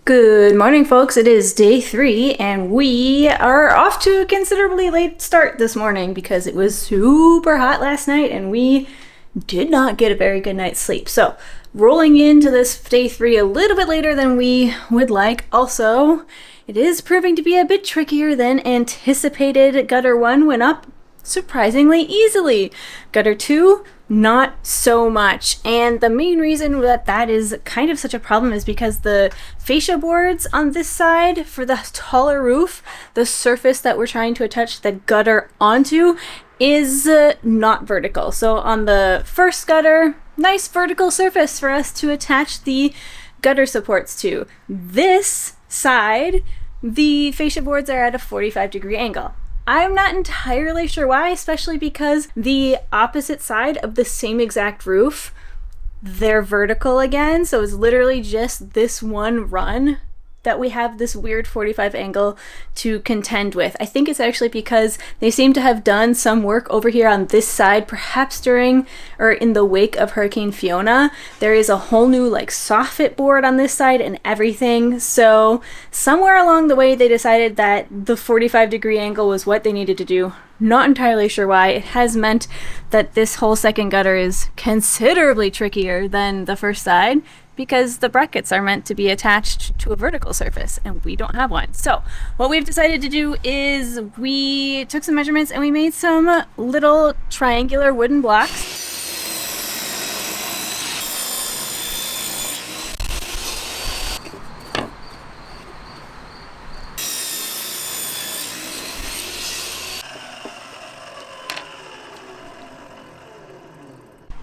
Good morning, folks. It is day 3, and we are off to a considerably late start this morning because it was super hot last night and we did not get a very good night's sleep. So, rolling into this day 3 a little bit later than we would like. Also, it is proving to be a bit trickier than anticipated. Gutter 1 went up surprisingly easily. Gutter 2, not so much. And the main reason that is kind of such a problem is because the fascia boards on this side for the taller roof, the surface that we're trying to attach the gutter onto is not vertical. So on the first gutter, nice vertical surface for us to attach the gutter supports to. This side, the fascia boards are at a 45-degree angle. I'm not entirely sure why, especially because the opposite side of the same exact roof, they're vertical again. So it's literally just this one run that we have this weird 45 angle to contend with. I think it's actually because they seem to have done some work over here on this side, perhaps during or in the wake of Hurricane Fiona. There is a whole new like soffit board on this side and everything. So somewhere along the way they decided that the 45-degree angle was what they needed to do. Not entirely sure why. It has meant that this whole second gutter is considerably trickier than the first side, because the brackets are meant to be attached to a vertical surface and we don't have one. So what we've decided to do is we took some measurements and we made some little triangular wooden blocks.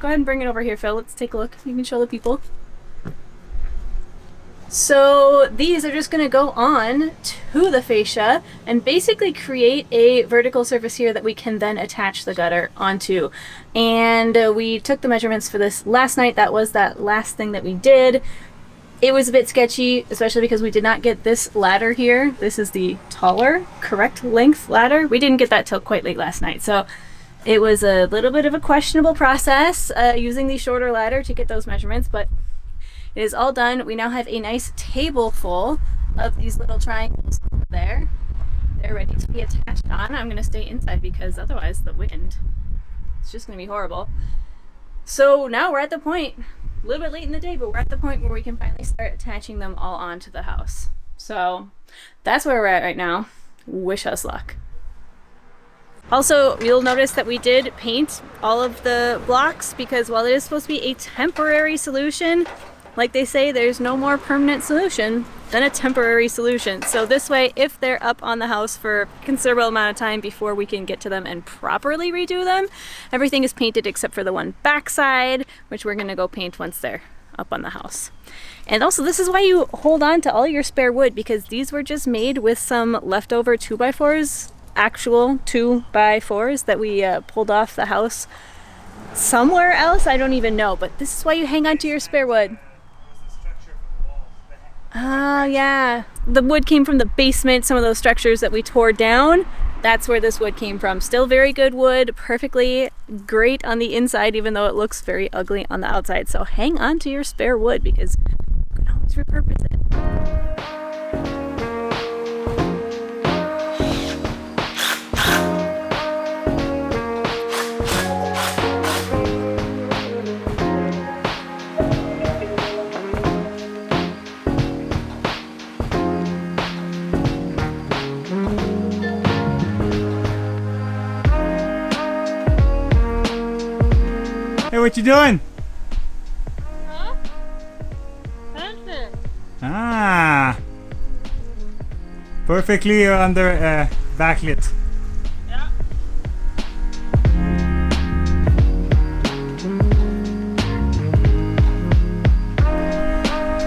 Go ahead and bring it over here, Phil. Let's take a look. You can show the people. So these are just going to go on to the fascia and basically create a vertical surface here that we can then attach the gutter onto. And we took the measurements for this last night. That was that last thing that we did. It was a bit sketchy, especially because we did not get this ladder here. This is the taller, correct length ladder. We didn't get that till quite late last night. So it was a little bit of a questionable process using the shorter ladder to get those measurements, but it is all done. We now have a nice table full of these little triangles over there. They're ready to be attached on. I'm going to stay inside because otherwise the wind, it's just going to be horrible. So now we're at the point, a little bit late in the day, but we're at the point where we can finally start attaching them all onto the house. So that's where we're at right now. Wish us luck. Also, you'll notice that we did paint all of the blocks because while it is supposed to be a temporary solution, like they say, there's no more permanent solution than a temporary solution. So this way, if they're up on the house for a considerable amount of time before we can get to them and properly redo them, everything is painted except for the one backside, which we're gonna go paint once they're up on the house. And also, this is why you hold on to all your spare wood, because these were just made with some leftover 2x4s, actual 2x4s that we pulled off the house somewhere else. I don't even know, but this is why you hang on to your spare wood. Oh, yeah. The wood came from the basement, some of those structures that we tore down. That's where this wood came from. Still very good wood, perfectly great on the inside, even though it looks very ugly on the outside. So hang on to your spare wood because you can always repurpose it. Hey, what you doing? Huh? Fencing. Ah, perfectly under backlit. Yeah.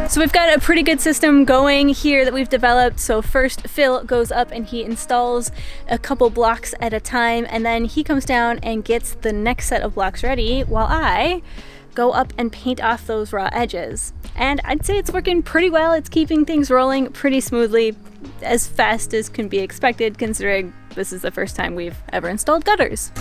So we've got a pretty good system going here that we've developed. So first Phil goes up and he installs a couple blocks at a time, and then he comes down and gets the next set of blocks ready while I go up and paint off those raw edges. And I'd say it's working pretty well. It's keeping things rolling pretty smoothly, as fast as can be expected considering this is the first time we've ever installed gutters.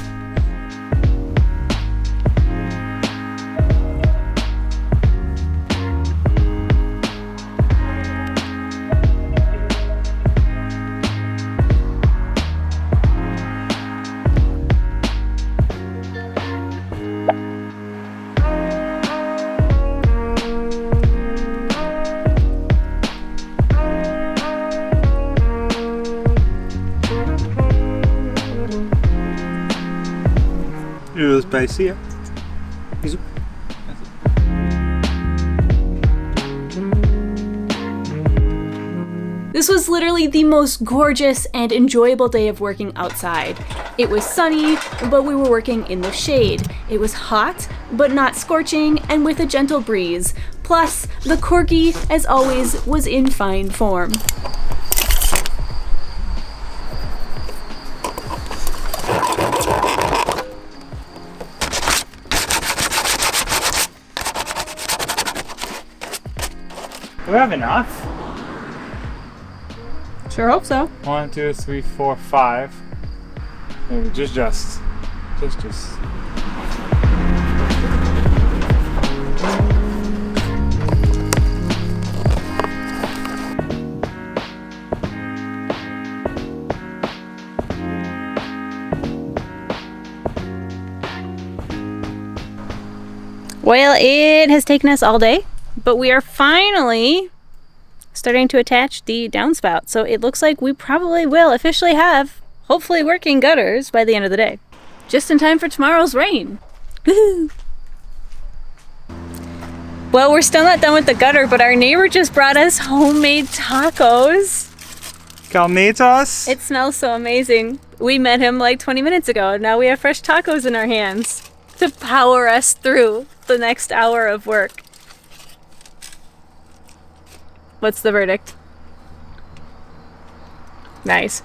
spicy, ja. Zo. This was literally the most gorgeous and enjoyable day of working outside. It was sunny, but we were working in the shade. It was hot, but not scorching, and with a gentle breeze. Plus, the corgi, as always, was in fine form. Do we have enough? Sure hope so. 1, 2, 3, 4, 5. Maybe just. Well, it has taken us all day, but we are finally starting to attach the downspout. So it looks like we probably will officially have, hopefully, working gutters by the end of the day. Just in time for tomorrow's rain. Woohoo! Well, we're still not done with the gutter, but our neighbor just brought us homemade tacos. Carnitas. It smells so amazing. We met him like 20 minutes ago, and now we have fresh tacos in our hands to power us through the next hour of work. What's the verdict? Nice.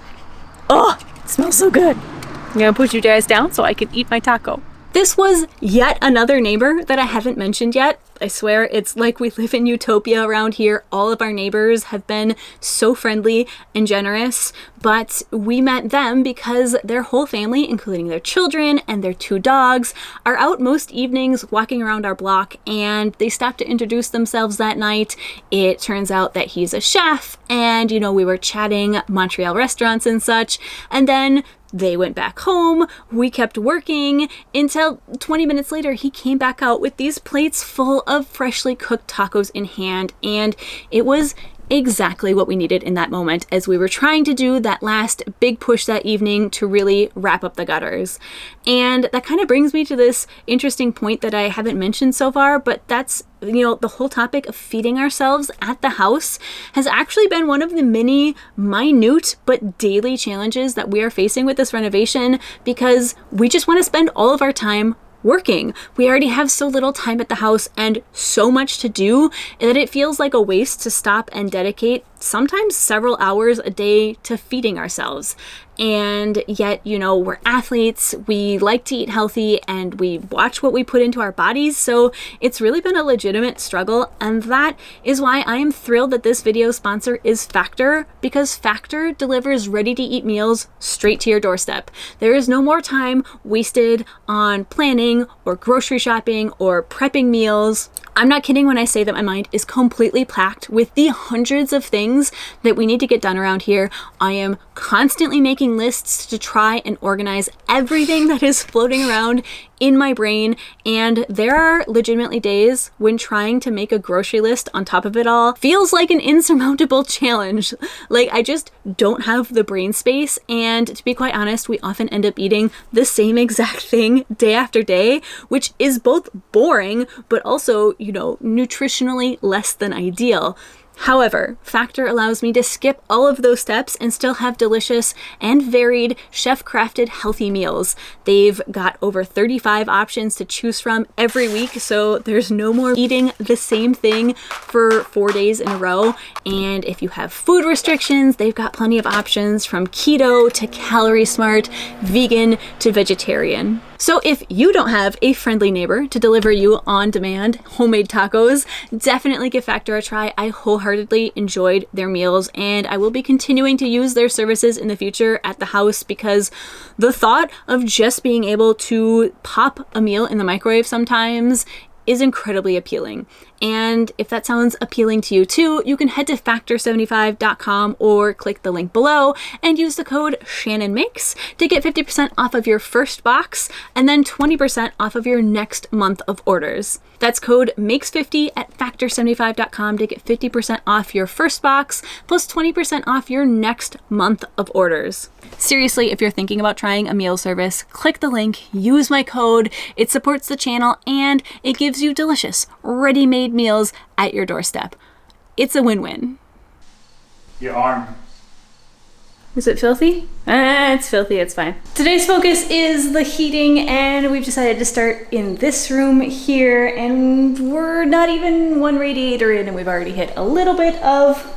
Oh, it smells so good. I'm gonna put you guys down so I can eat my taco. This was yet another neighbor that I haven't mentioned yet. I swear it's like we live in utopia around here. All of our neighbors have been so friendly and generous, but we met them because their whole family, including their children and their 2 dogs, are out most evenings walking around our block, and they stopped to introduce themselves that night. It turns out that he's a chef, and we were chatting Montreal restaurants and such, and then they went back home. We kept working until 20 minutes later, he came back out with these plates full of freshly cooked tacos in hand. And it was exactly what we needed in that moment as we were trying to do that last big push that evening to really wrap up the gutters. And that kind of brings me to this interesting point that I haven't mentioned so far, but that's the whole topic of feeding ourselves at the house has actually been one of the many minute but daily challenges that we are facing with this renovation, because we just want to spend all of our time working. We already have so little time at the house and so much to do that it feels like a waste to stop and dedicate sometimes several hours a day to feeding ourselves. And yet, we're athletes, we like to eat healthy, and we watch what we put into our bodies, so it's really been a legitimate struggle, and that is why I am thrilled that this video sponsor is Factor, because Factor delivers ready-to-eat meals straight to your doorstep. There is no more time wasted on planning or grocery shopping or prepping meals. I'm not kidding when I say that my mind is completely packed with the hundreds of things that we need to get done around here. I am constantly making lists to try and organize everything that is floating around in my brain, and there are legitimately days when trying to make a grocery list on top of it all feels like an insurmountable challenge. Like, I just don't have the brain space, and to be quite honest, we often end up eating the same exact thing day after day, which is both boring but also, nutritionally less than ideal. However, Factor allows me to skip all of those steps and still have delicious and varied chef-crafted healthy meals. They've got over 35 options to choose from every week, so there's no more eating the same thing for 4 days in a row. And if you have food restrictions, they've got plenty of options from keto to calorie smart, vegan to vegetarian. So if you don't have a friendly neighbor to deliver you on-demand homemade tacos, definitely give Factor a try. I wholeheartedly enjoyed their meals, and I will be continuing to use their services in the future at the house, because the thought of just being able to pop a meal in the microwave sometimes is incredibly appealing. And if that sounds appealing to you too, you can head to factor75.com or click the link below and use the code ShannonMakes to get 50% off of your first box and then 20% off of your next month of orders. That's code MAKES50 at factor75.com to get 50% off your first box plus 20% off your next month of orders. Seriously, if you're thinking about trying a meal service, click the link, use my code. It supports the channel and it gives you delicious, ready-made meals at your doorstep. It's a win-win. Your arm. Is it filthy? It's filthy, it's fine. Today's focus is the heating, and we've decided to start in this room here, and we're not even one radiator in, and we've already hit a little bit of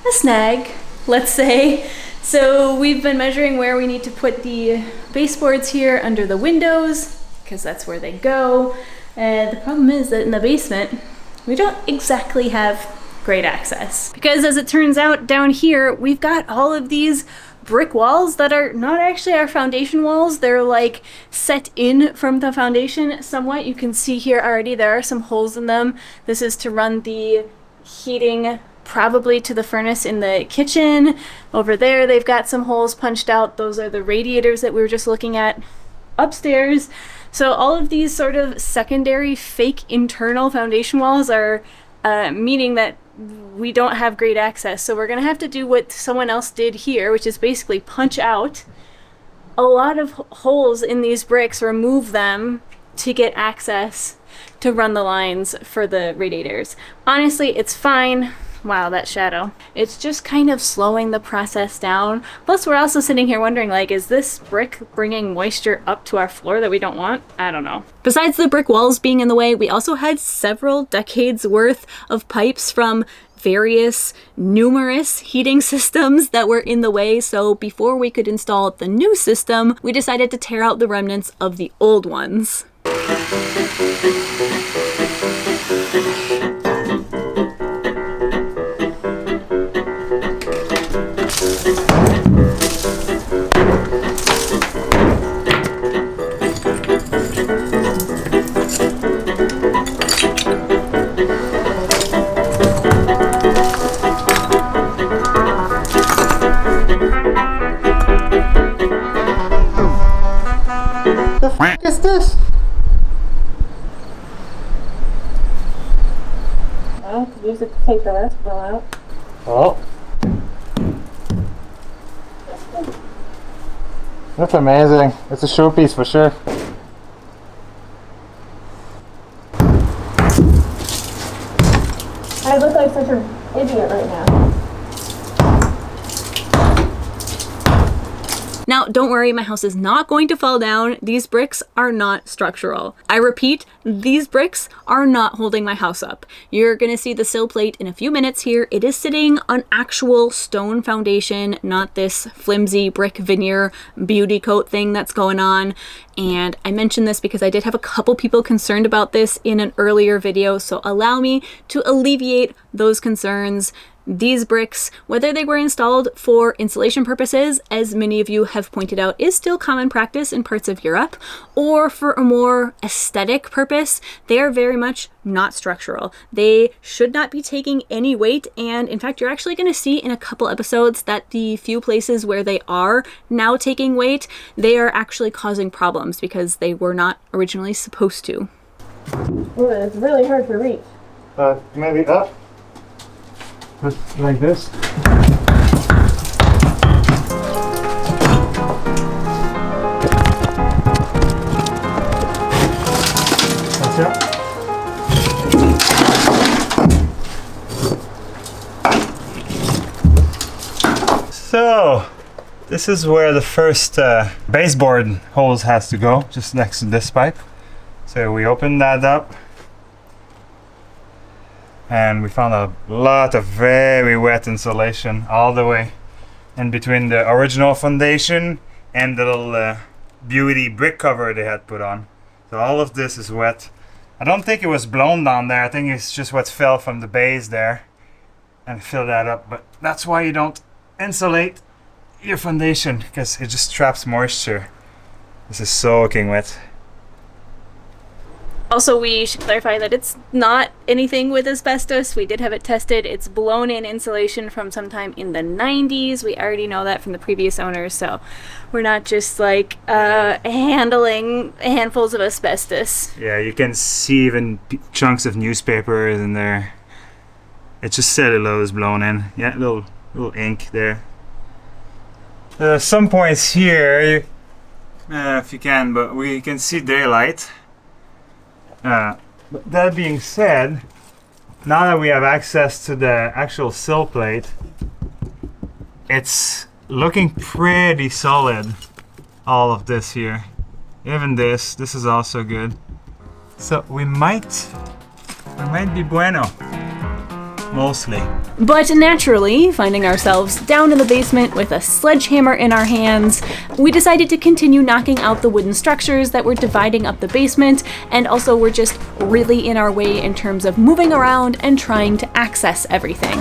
a snag, let's say. So we've been measuring where we need to put the baseboards here under the windows, because that's where they go. And the problem is that in the basement, we don't exactly have great access. Because as it turns out, down here, we've got all of these brick walls that are not actually our foundation walls. They're like set in from the foundation somewhat. You can see here already there are some holes in them. This is to run the heating probably to the furnace in the kitchen. Over there, they've got some holes punched out. Those are the radiators that we were just looking at upstairs. So all of these sort of secondary fake internal foundation walls are meaning that we don't have great access. So we're gonna have to do what someone else did here, which is basically punch out a lot of holes in these bricks, remove them to get access to run the lines for the radiators. Honestly, it's fine. Wow, that shadow. It's just kind of slowing the process down. Plus, we're also sitting here wondering, like, is this brick bringing moisture up to our floor that we don't want? I don't know. Besides the brick walls being in the way, we also had several decades worth of pipes from various numerous heating systems that were in the way. So before we could install the new system, we decided to tear out the remnants of the old ones. What is this? Well, use it to take the rest out. Oh. That's amazing. It's a showpiece for sure. I look like such an idiot right now. Now, don't worry, my house is not going to fall down. These bricks are not structural. I repeat, these bricks are not holding my house up. You're gonna see the sill plate in a few minutes here. It is sitting on actual stone foundation, not this flimsy brick veneer beauty coat thing that's going on. And I mentioned this because I did have a couple people concerned about this in an earlier video, so allow me to alleviate those concerns. These bricks, whether they were installed for insulation purposes, as many of you have pointed out is still common practice in parts of Europe, or for a more aesthetic purpose, they are very much not structural. They should not be taking any weight, and in fact, you're actually going to see in a couple episodes that the few places where they are now taking weight, they are actually causing problems because they were not originally supposed to. Ooh, it's really hard to reach. Maybe up. Just like this. That's it. So, this is where the first baseboard holes has to go, just next to this pipe. So we open that up. And we found a lot of very wet insulation all the way in between the original foundation and the little beauty brick cover they had put on. So all of this is wet. I don't think it was blown down there. I think it's just what fell from the base there and fill that up. But that's why you don't insulate your foundation, because it just traps moisture. This is soaking wet. Also, we should clarify that it's not anything with asbestos. We did have it tested. It's blown in insulation from sometime in the 90s. We already know that from the previous owners, so we're not just like handling handfuls of asbestos. Yeah, you can see even chunks of newspapers in there. It's just cellulose blown in. Yeah, little ink there. Some points here, if you can, but we can see daylight. But that being said, now that we have access to the actual sill plate, it's looking pretty solid. All of this here, even this is also good. So we might be bueno, mostly. But naturally, finding ourselves down in the basement with a sledgehammer in our hands, we decided to continue knocking out the wooden structures that were dividing up the basement, and also were just really in our way in terms of moving around and trying to access everything.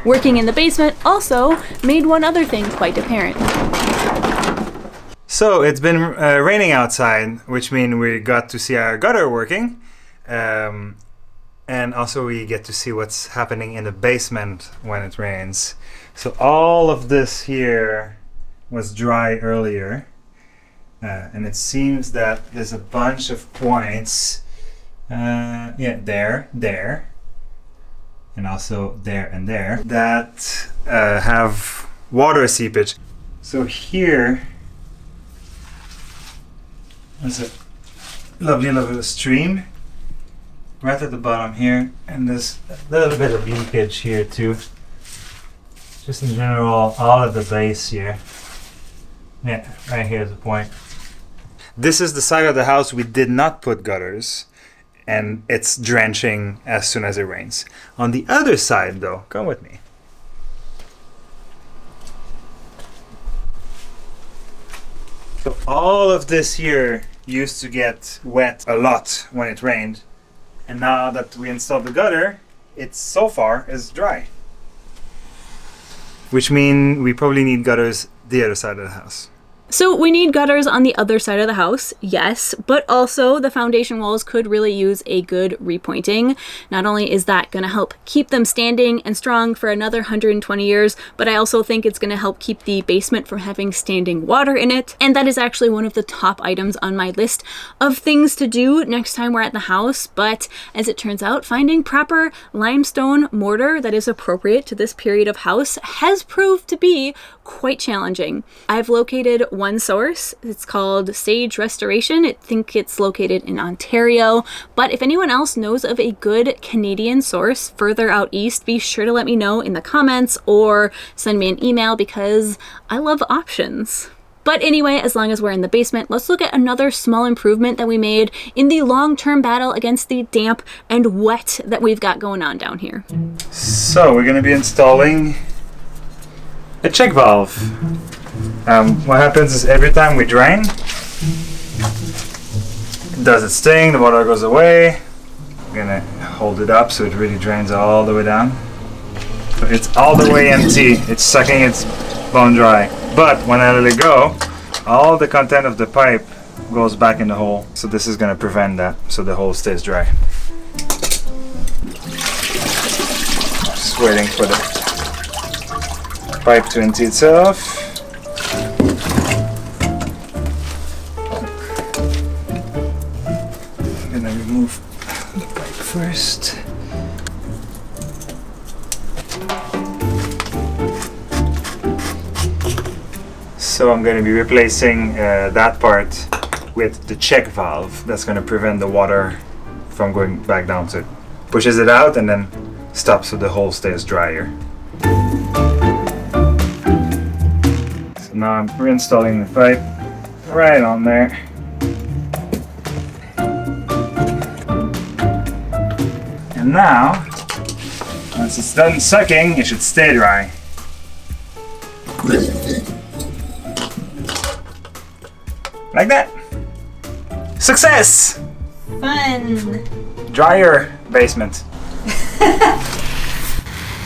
Working in the basement also made one other thing quite apparent. So it's been raining outside, which means we got to see our gutter working, and also we get to see what's happening in the basement when it rains. So all of this here was dry earlier, and it seems that there's a bunch of points, there, and also there and there, that have water seepage. So here there's a lovely little stream right at the bottom here, and there's a little bit of leakage here too. Just in general, all at the base here. Yeah, right here is the point. This is the side of the house we did not put gutters, and it's drenching as soon as it rains. On the other side though, come with me. So all of this here used to get wet a lot when it rained, and now that we installed the gutter, it's so far is dry. Which means we probably need gutters the other side of the house. So we need gutters on the other side of the house, yes, but also the foundation walls could really use a good repointing. Not only is that going to help keep them standing and strong for another 120 years, but I also think it's going to help keep the basement from having standing water in it. And that is actually one of the top items on my list of things to do next time we're at the house. But as it turns out, finding proper limestone mortar that is appropriate to this period of house has proved to be quite challenging. I've located one source. It's called Sage Restoration. I think it's located in Ontario, but if anyone else knows of a good Canadian source further out east, be sure to let me know in the comments or send me an email because I love options. But anyway, as long as we're in the basement, let's look at another small improvement that we made in the long-term battle against the damp and wet that we've got going on down here. So we're going to be installing a check valve. What happens is every time we drain, it does its thing, the water goes away. I'm gonna hold it up so it really drains all the way down. So it's all the way empty, it's sucking its bone dry. But when I let it go, all the content of the pipe goes back in the hole. So this is gonna prevent that, so the hole stays dry. Just waiting for the pipe to empty itself. I'm gonna remove the pipe first. So I'm going to be replacing that part with the check valve. That's going to prevent the water from going back down to it. Pushes it out and then stops so the hole stays drier. So now I'm reinstalling the pipe right on there. And now, once it's done sucking, it should stay dry. Like that. Success! Fun! Drier basement.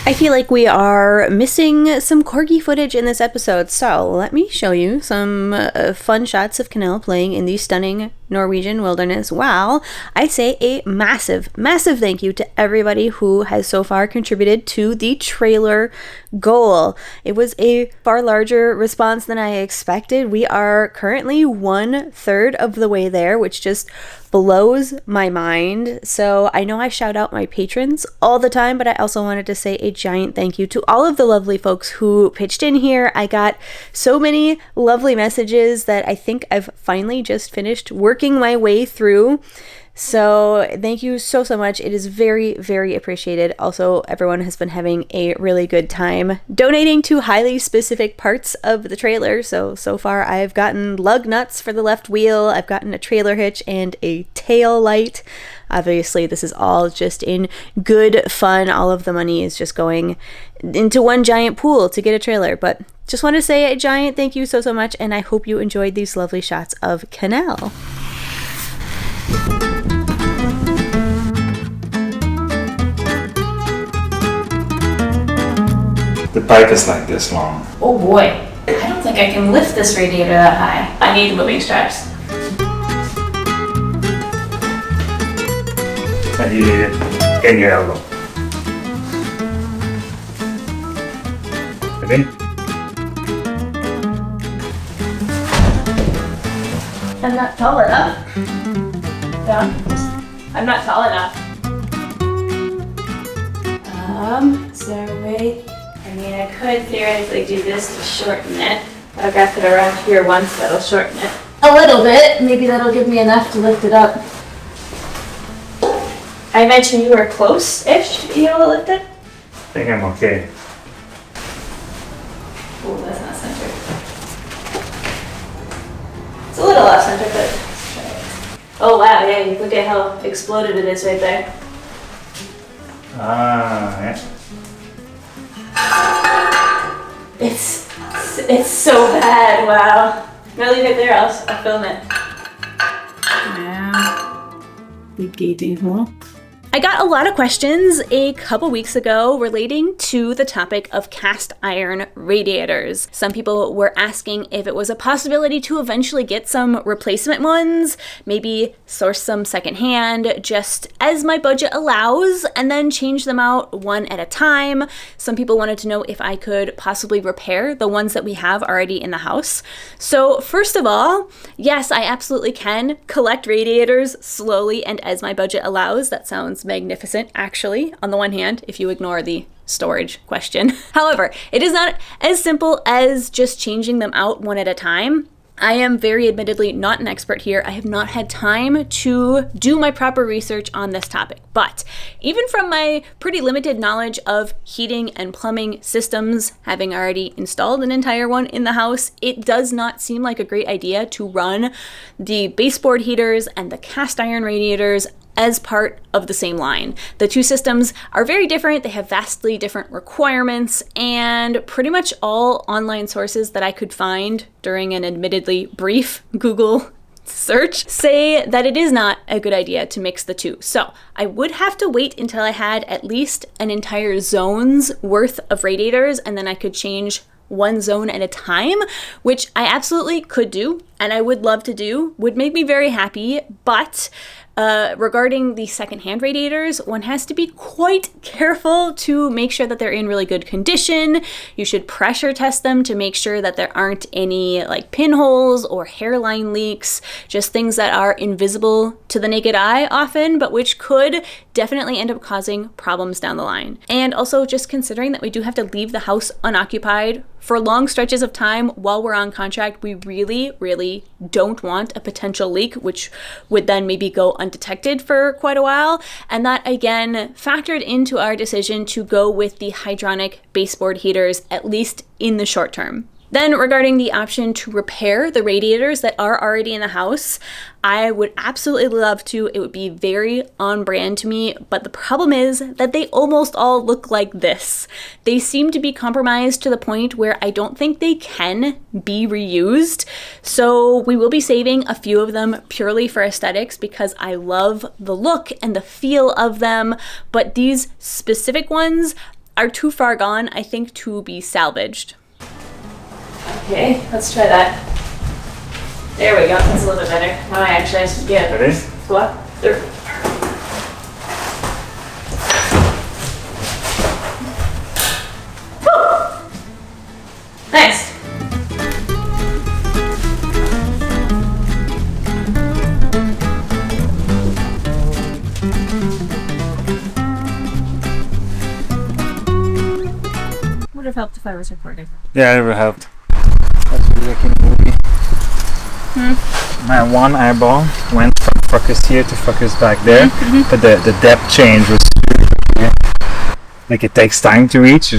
I feel like we are missing some corgi footage in this episode, so let me show you some fun shots of Canal playing in the stunning Norwegian wilderness. While I say a massive, massive thank you to everybody who has so far contributed to the trailer goal. It was a far larger response than I expected. We are currently 1/3 of the way there, which just blows my mind. So I know I shout out my patrons all the time, but I also wanted to say a giant thank you to all of the lovely folks who pitched in here. I got so many lovely messages that I think I've finally just finished working my way through. So thank you so much. It is very, very appreciated. Also, everyone has been having a really good time donating to highly specific parts of the trailer. So far I've gotten lug nuts for the left wheel. I've gotten a trailer hitch and a tail light. Obviously, this is all just in good fun. All of the money is just going into one giant pool to get a trailer. But just want to say a giant thank you so much. And I hope you enjoyed these lovely shots of Canal. The pipe is like this long. Oh boy, I don't think I can lift this radiator that high. I need moving straps. And you need it in your elbow. Ready? I'm not tall enough. Yeah, I'm not tall enough. Is there a way? I mean, I could theoretically do this to shorten it. I've got it around here once, that'll shorten it a little bit. Maybe that'll give me enough to lift it up. I mentioned you were close-ish to be able to lift it. I think I'm okay. Oh, that's not centered. It's a little off center, but let's try it. Oh wow, yeah, you look at how exploded it is right there. Ah, yeah. It's so bad, wow. I'm gonna leave it there, I'll film it. Yeah. Big gaping hole. I got a lot of questions a couple weeks ago relating to the topic of cast iron radiators. Some people were asking if it was a possibility to eventually get some replacement ones, maybe source some secondhand, just as my budget allows, and then change them out one at a time. Some people wanted to know if I could possibly repair the ones that we have already in the house. So first of all, yes, I absolutely can collect radiators slowly and as my budget allows. That sounds magnificent, actually, on the one hand, if you ignore the storage question. However, it is not as simple as just changing them out one at a time. I am very admittedly not an expert here. I have not had time to do my proper research on this topic. But even from my pretty limited knowledge of heating and plumbing systems, having already installed an entire one in the house, it does not seem like a great idea to run the baseboard heaters and the cast iron radiators as part of the same line. The two systems are very different. They have vastly different requirements, and pretty much all online sources that I could find during an admittedly brief Google search say that it is not a good idea to mix the two. So I would have to wait until I had at least an entire zone's worth of radiators, and then I could change one zone at a time, which I absolutely could do and I would love to do, would make me very happy. But regarding the secondhand radiators, one has to be quite careful to make sure that they're in really good condition. You should pressure test them to make sure that there aren't any like pinholes or hairline leaks, just things that are invisible to the naked eye often, but which could definitely end up causing problems down the line. And also just considering that we do have to leave the house unoccupied for long stretches of time while we're on contract, we really don't want a potential leak, which would then maybe go undetected for quite a while. And that again factored into our decision to go with the hydronic baseboard heaters, at least in the short term. Then regarding the option to repair the radiators that are already in the house, I would absolutely love to. It would be very on brand to me, but the problem is that they almost all look like this. They seem to be compromised to the point where I don't think they can be reused. So we will be saving a few of them purely for aesthetics because I love the look and the feel of them, but these specific ones are too far gone, I think, to be salvaged. Okay, let's try that. There we go, that's a little bit better. Now I actually have to get Ready? what? There. Woo! Nice. Would have helped if I was recording. Yeah, it would have helped. That's a really movie. My one eyeball went from focus here to focus back there, but the depth change was like it takes time to reach.